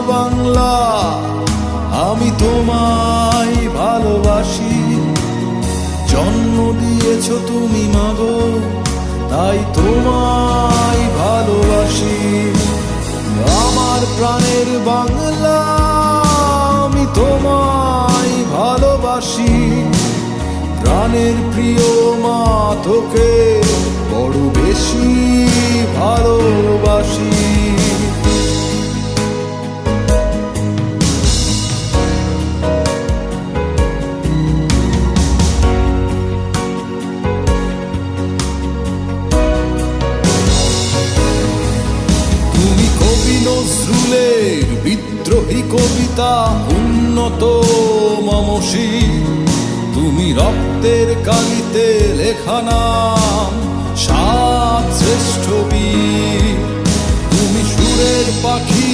বাংলা, আমি তোমায় ভালোবাসি। জন্ম দিয়েছ তুমি মাগো, তাই তোমায় ভালোবাসি। আমার প্রাণের বাংলা, আমি তোমায় ভালোবাসি। প্রাণের প্রিয় মা, তোকে বড় বেশি ভালোবাসি। তুমি কবি নজরুলের বিদ্রোহী কবিতা উন্নত মমসী। তুমি রক্তের কালিতে লেখা নাম, সাত শ্রেষ্ঠ বীর। তুমি সুরের পাখি,